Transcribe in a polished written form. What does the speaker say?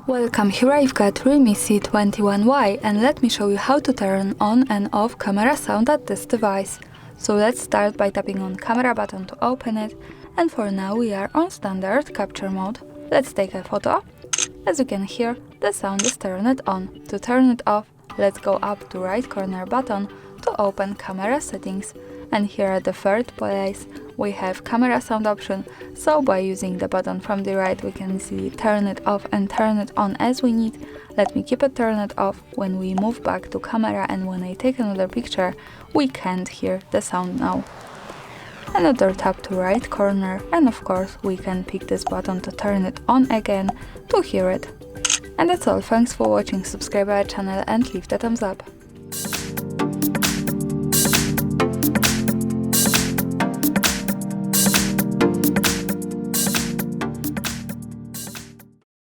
Welcome, here I've got REALME C21Y and let me show you how to turn on and off camera sound at this device. So let's start by tapping on camera button to open it, and for now we are on standard capture mode. Let's take a photo. As you can hear, the sound is turned on. To turn it off, let's go up to right corner button to open camera settings, and here at the third place we have camera sound option, so by using the button from the right we can see turn it off and turn it on as we need. Let me keep it turned off. When we move back to camera and when I take another picture, we can't hear the sound now. Another tap to right corner, and of course we can pick this button to turn it on again to hear it. And that's all, thanks for watching, subscribe our channel and leave the thumbs up.